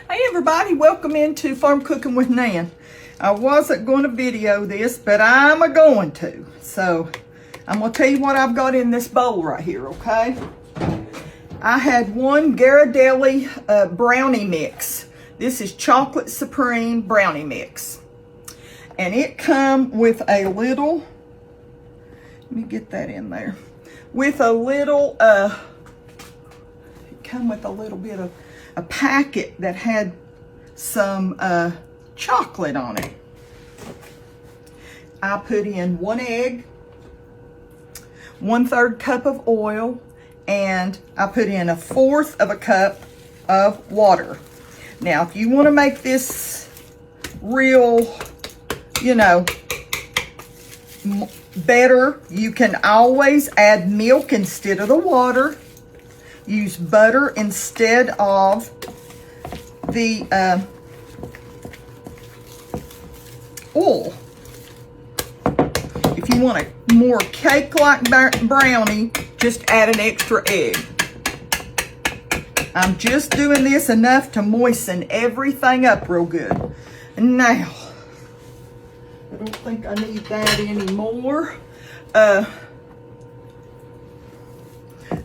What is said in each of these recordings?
Hey everybody, welcome into Farm Cooking with Nan. I wasn't going to video this, but I'm going to. So I'm going to tell you what I've got in this bowl right here, okay? I had one Ghirardelli brownie mix. This is Chocolate Supreme brownie mix. And it come with a little, let me get that in there, with a little, it come with a little bit of a packet that had some chocolate on it. I put in 1 egg, 1/3 cup of oil, and I put in 1/4 of a cup of water. Now, if you want to make this real, you know, better, you can always add milk instead of the water. Use butter instead of the oil. If you want a more cake-like brownie, just add an extra egg. I'm just doing this enough to moisten everything up real good. Now, I don't think I need that anymore.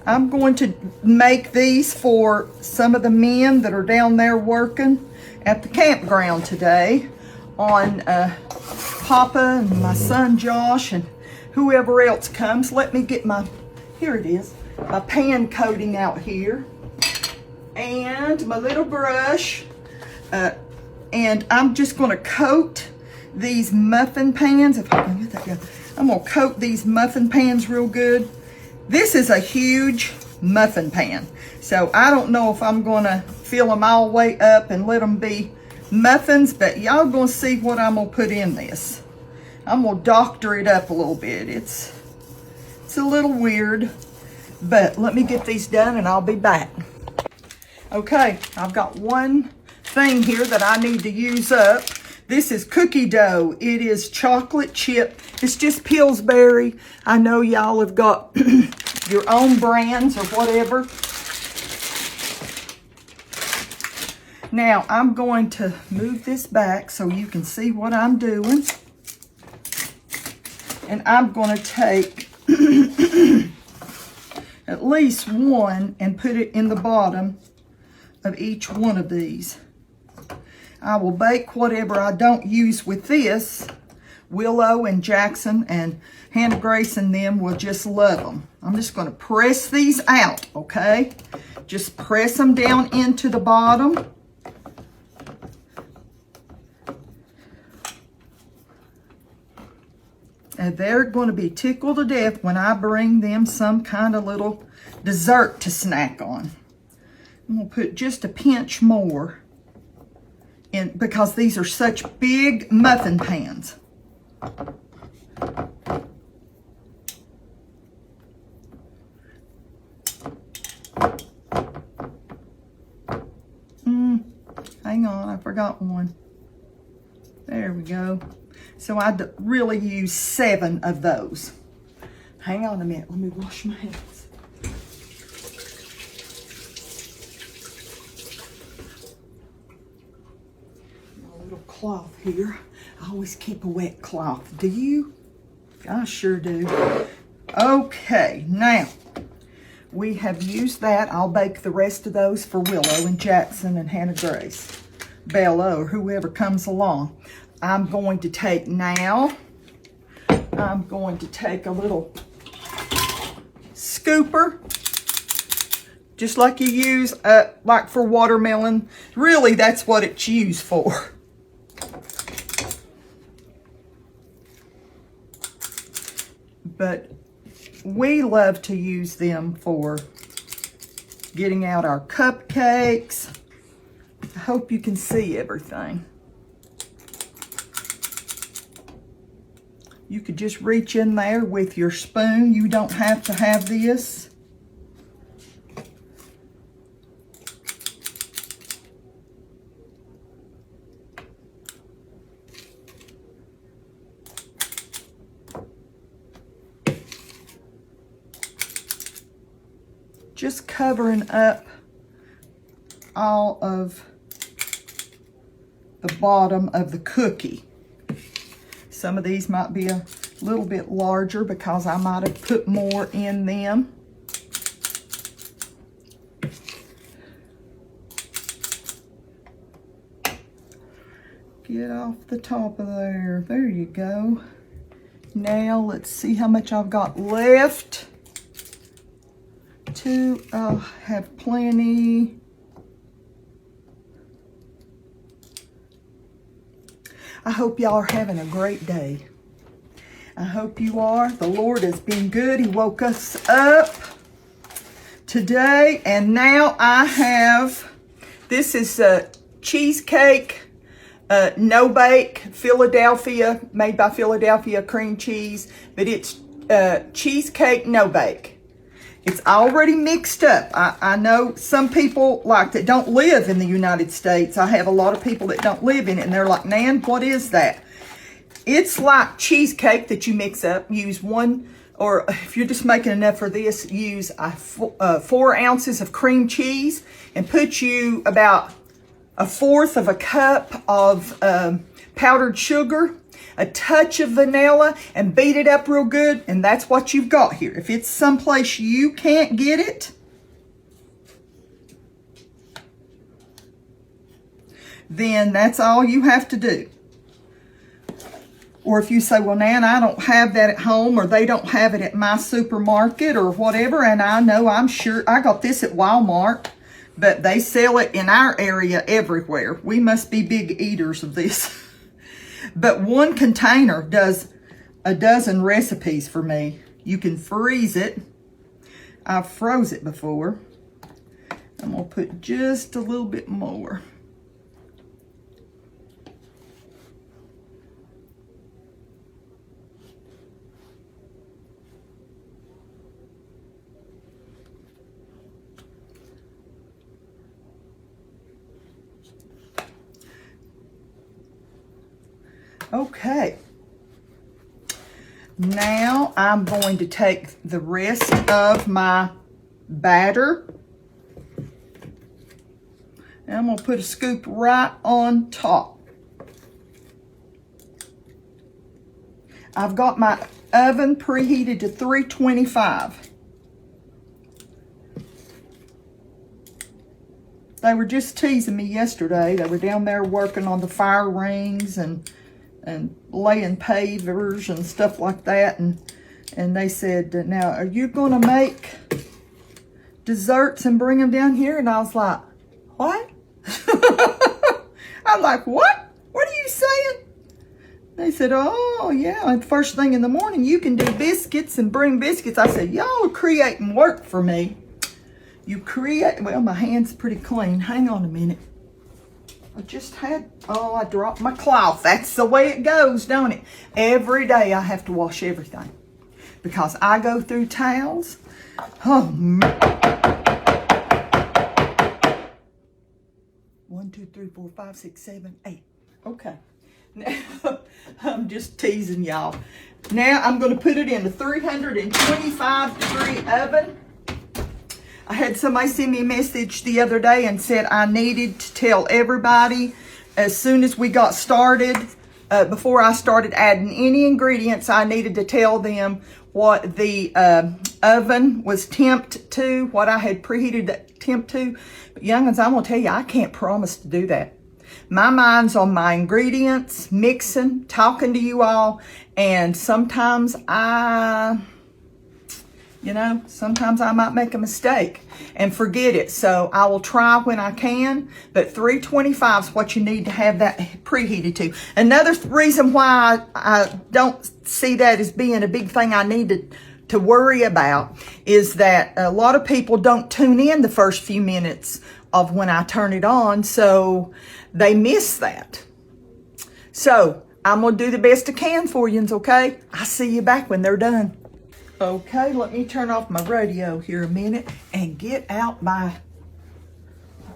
I'm going to make these for some of the men that are down there working at the campground today on Papa and my son Josh and whoever else comes. Let me get my, here it is, my pan coating out here and my little brush. And I'm just going to coat these muffin pans. If I can get that going. I'm going to coat these muffin pans real good. This is a huge muffin pan, so I don't know if I'm going to fill them all the way up and let them be muffins, but y'all going to see what I'm going to put in this. I'm going to doctor it up a little bit. It's a little weird, but let me get these done and I'll be back. Okay, I've got one thing here that I need to use up. This is cookie dough. It is chocolate chip. It's just Pillsbury. I know y'all have got your own brands or whatever. Now, I'm going to move this back so you can see what I'm doing. And I'm going to take at least one and put it in the bottom of each one of these. I will bake whatever I don't use with this. Willow and Jackson and Hannah Grace and them will just love them. I'm just going to press these out, okay? Just press them down into the bottom. And they're going to be tickled to death when I bring them some kind of little dessert to snack on. I'm going to put just a pinch more in because these are such big muffin pans. Hang on, I forgot one. There we go. So I really use 7 of those. Hang on a minute, let me wash my hands. My little cloth here. I always keep a wet cloth. Do you? I sure do. Okay, now we have used that. I'll bake the rest of those for Willow and Jackson and Hannah Grace, Bella, or whoever comes along. I'm going to take now, I'm going to take a little scooper, just like you use like for watermelon. Really, that's what it's used for. But we love to use them for getting out our cupcakes. I hope you can see everything. You could just reach in there with your spoon. You don't have to have this. Just covering up all of the bottom of the cookie. Some of these might be a little bit larger because I might have put more in them. Get off the top of there. There you go. Now let's see how much I've got left. I'll have plenty. I hope y'all are having a great day. I hope you are. The Lord has been good. He woke us up today. And now I have, this is a cheesecake, no bake, Philadelphia, made by Philadelphia cream cheese. But it's cheesecake no bake. It's already mixed up. I know some people like that don't live in the United States. I have a lot of people that don't live in it, and they're like, Nan, what is that? It's like cheesecake that you mix up. Use one, or if you're just making enough for this, use 4 ounces of cream cheese and put you about 1/4 of a cup of powdered sugar, a touch of vanilla, and beat it up real good, and that's what you've got here. If it's someplace you can't get it, then that's all you have to do. Or if you say, well, Nan, I don't have that at home, or they don't have it at my supermarket or whatever, and I know, I'm sure, I got this at Walmart, but they sell it in our area everywhere. We must be big eaters of this. But one container does a dozen recipes for me. You can freeze it. I've froze it before. I'm going to put just a little bit more. Okay, now I'm going to take the rest of my batter, and I'm going to put a scoop right on top. I've got my oven preheated to 325. They were just teasing me yesterday. They were down there working on the fire rings and laying pavers and stuff like that, and they said, now are you going to make desserts and bring them down here? And I was like, what? I'm like, what are you saying? They said, oh yeah, and first thing in the morning you can do biscuits and bring biscuits. I said, y'all are creating work for me. You create, well, my hand's pretty clean. Hang on a minute. I dropped my cloth. That's the way it goes, don't it? Every day I have to wash everything because I go through towels. Oh, 1, 2, 3, 4, 5, 6, 7, 8. Okay. Now, I'm just teasing y'all. Now I'm going to put it in the 325-degree oven. I had somebody send me a message the other day and said I needed to tell everybody as soon as we got started, before I started adding any ingredients, I needed to tell them what the oven was temped to, what I had preheated that temp to. But young'uns, I'm going to tell you, I can't promise to do that. My mind's on my ingredients, mixing, talking to you all, and sometimes sometimes I might make a mistake and forget it. So I will try when I can, but 325 is what you need to have that preheated to. Another reason why I don't see that as being a big thing I need to worry about is that a lot of people don't tune in the first few minutes of when I turn it on, so they miss that. So I'm going to do the best I can for you, okay? I'll see you back when they're done. Okay, let me turn off my radio here a minute and get out my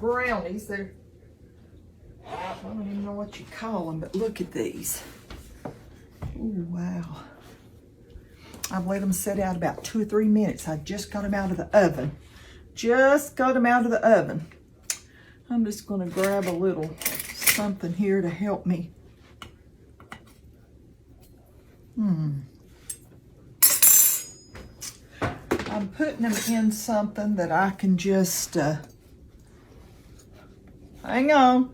brownies. I don't even know what you call them, but look at these. Oh, wow. I've let them sit out about 2 or 3 minutes. I just got them out of the oven. I'm just going to grab a little something here to help me. I'm putting them in something that I can just, hang on.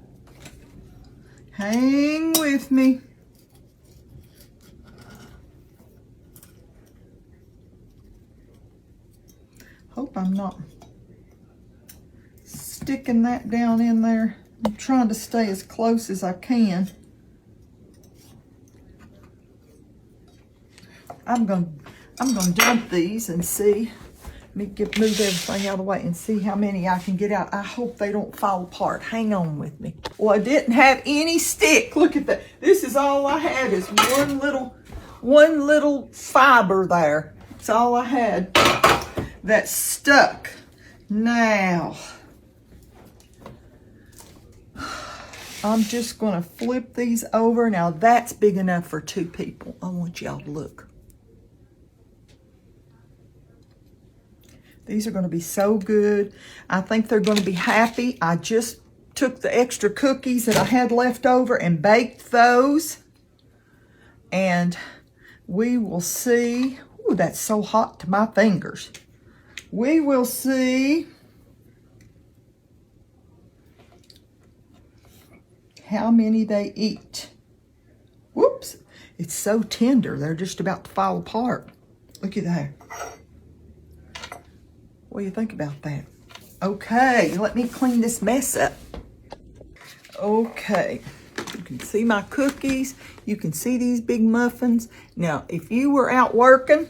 Hang with me. Hope I'm not sticking that down in there. I'm trying to stay as close as I can. I'm gonna dump these and see. Let me move everything out of the way and see how many I can get out. I hope they don't fall apart. Hang on with me. Well, I didn't have any stick. Look at that. This is all I had is one little fiber there. That's all I had that stuck. Now, I'm just going to flip these over. Now, that's big enough for 2 people. I want y'all to look. These are going to be so good. I think they're going to be happy. I just took the extra cookies that I had left over and baked those. And we will see. Ooh, that's so hot to my fingers. We will see how many they eat. Whoops. It's so tender. They're just about to fall apart. Look at that. What do you think about that? Okay, let me clean this mess up. Okay, you can see my cookies. You can see these big muffins. Now, if you were out working,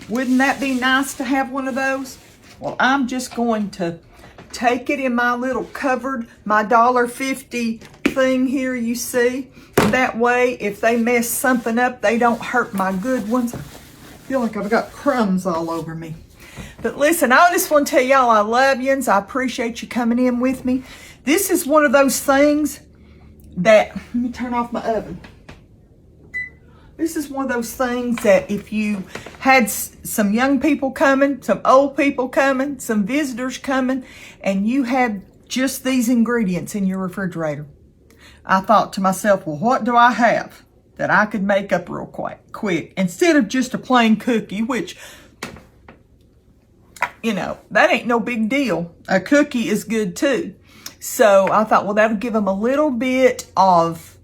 wouldn't that be nice to have one of those? Well, I'm just going to take it in my little covered, my $1.50 thing here you see. That way, if they mess something up, they don't hurt my good ones. I feel like I've got crumbs all over me. But listen, I just want to tell y'all I love yous. I appreciate you coming in with me. This is one of those things that, let me turn off my oven. This is one of those things that if you had some young people coming, some old people coming, some visitors coming, and you had just these ingredients in your refrigerator, I thought to myself, well, what do I have that I could make up real quick instead of just a plain cookie, which, you know, that ain't no big deal. A cookie is good too. So I thought, well, that'll give them a little bit of,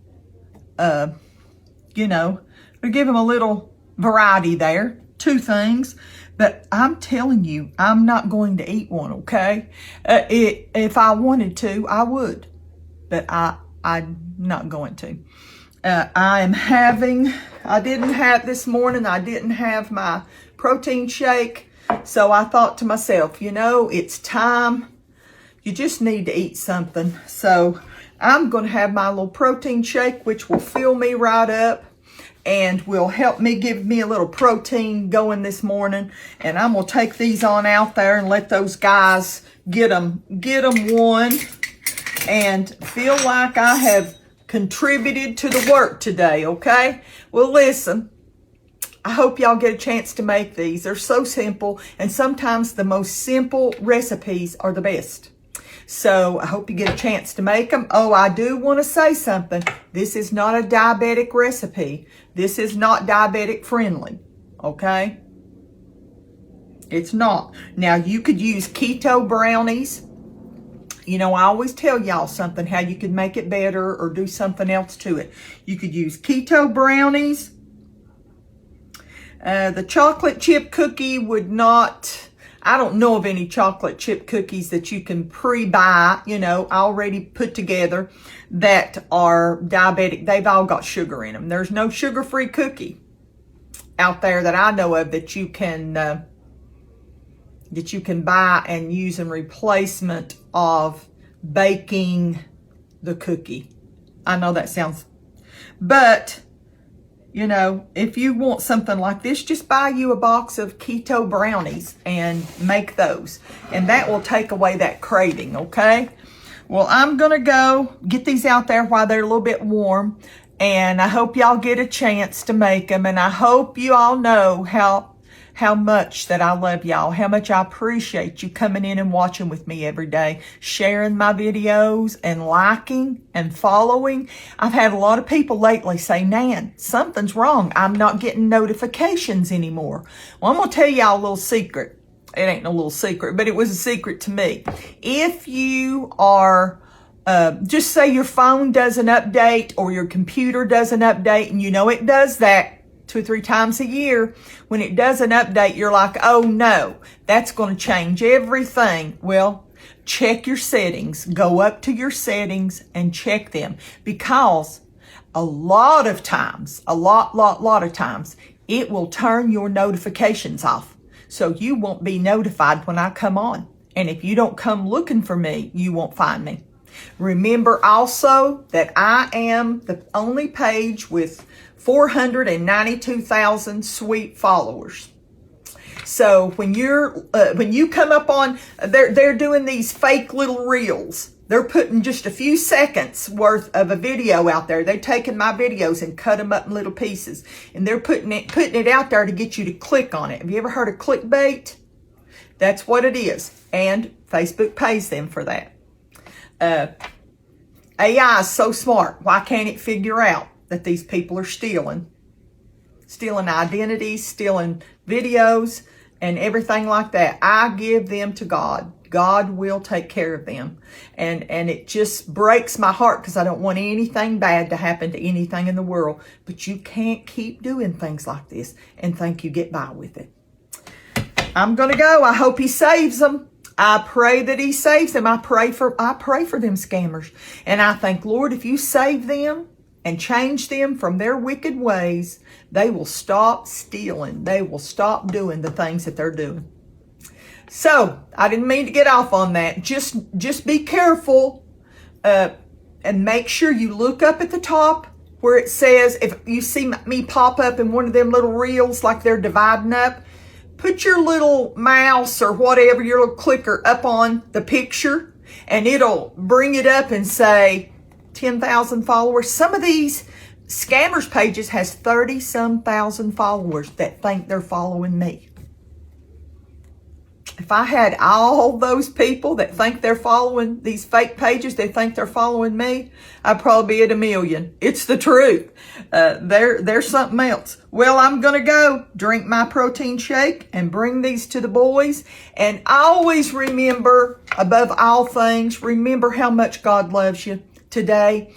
you know, it'll give them a little variety there. 2 things. But I'm telling you, I'm not going to eat one, okay? If I wanted to, I would. But I'm not going to. This morning, I didn't have my protein shake. So I thought to myself, you know, it's time. You just need to eat something. So I'm going to have my little protein shake, which will fill me right up and will help me give me a little protein going this morning. And I'm going to take these on out there and let those guys get them one and feel like I have contributed to the work today, okay? Well, listen. I hope y'all get a chance to make these. They're so simple, and sometimes the most simple recipes are the best. So I hope you get a chance to make them. Oh, I do want to say something. This is not a diabetic recipe. This is not diabetic friendly, okay? It's not. Now, you could use keto brownies. You know, I always tell y'all something, how you could make it better or do something else to it. You could use keto brownies. The chocolate chip cookie would not, I don't know of any chocolate chip cookies that you can pre-buy, you know, already put together that are diabetic. They've all got sugar in them. There's no sugar-free cookie out there that I know of that you can buy and use in replacement of baking the cookie. I know that sounds, but you know, if you want something like this, just buy you a box of keto brownies and make those. And that will take away that craving, okay? Well, I'm going to go get these out there while they're a little bit warm. And I hope y'all get a chance to make them. And I hope you all know how how much that I love y'all, how much I appreciate you coming in and watching with me every day, sharing my videos and liking and following. I've had a lot of people lately say, Nan, something's wrong. I'm not getting notifications anymore. Well, I'm going to tell y'all a little secret. It ain't no little secret, but it was a secret to me. If you are, just say your phone doesn't update or your computer doesn't update, and you know it does that 2 or 3 times a year. When it doesn't update, you're like, oh no, that's going to change everything. Well, check your settings. Go up to your settings and check them, because a lot of times, a lot of times, it will turn your notifications off. So you won't be notified when I come on. And if you don't come looking for me, you won't find me. Remember also that I am the only page with 492,000 sweet followers. So when you come up on, they're doing these fake little reels. They're putting just a few seconds worth of a video out there. They're taking my videos and cut them up in little pieces, and they're putting it out there to get you to click on it. Have you ever heard of clickbait? That's what it is, and Facebook pays them for that. AI is so smart. Why can't it figure out that these people are stealing identities, stealing videos, and everything like that? I give them to God. God will take care of them. And it just breaks my heart, because I don't want anything bad to happen to anything in the world. But you can't keep doing things like this and think you get by with it. I'm going to go. I hope he saves them. I pray that he saves them. I pray for them scammers. And I think, Lord, if you save them and change them from their wicked ways, they will stop stealing. They will stop doing the things that they're doing. So, I didn't mean to get off on that. Just be careful and make sure you look up at the top where it says, if you see me pop up in one of them little reels like they're dividing up, put your little mouse or whatever, your little clicker up on the picture, and it'll bring it up and say 10,000 followers. Some of these scammers pages has 30-some thousand followers that think they're following me. If I had all those people that think they're following these fake pages, they think they're following me, I'd probably be at 1 million. It's the truth. They're something else. Well, I'm going to go drink my protein shake and bring these to the boys. And always remember, above all things, remember how much God loves you today.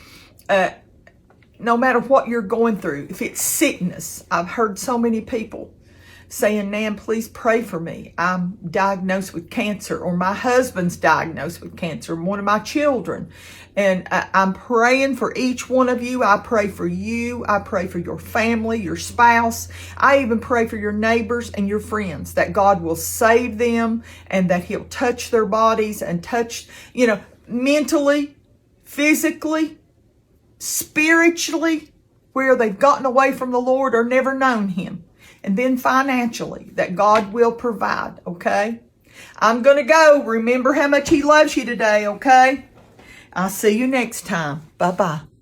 No matter what you're going through, if it's sickness, I've heard so many people saying, Nan, please pray for me. I'm diagnosed with cancer, or my husband's diagnosed with cancer, one of my children. And I'm praying for each one of you. I pray for you. I pray for your family, your spouse. I even pray for your neighbors and your friends, that God will save them and that he'll touch their bodies and touch, mentally, physically, spiritually, where they've gotten away from the Lord or never known him. And then financially, that God will provide, okay? I'm going to go. Remember how much he loves you today, okay? I'll see you next time. Bye-bye.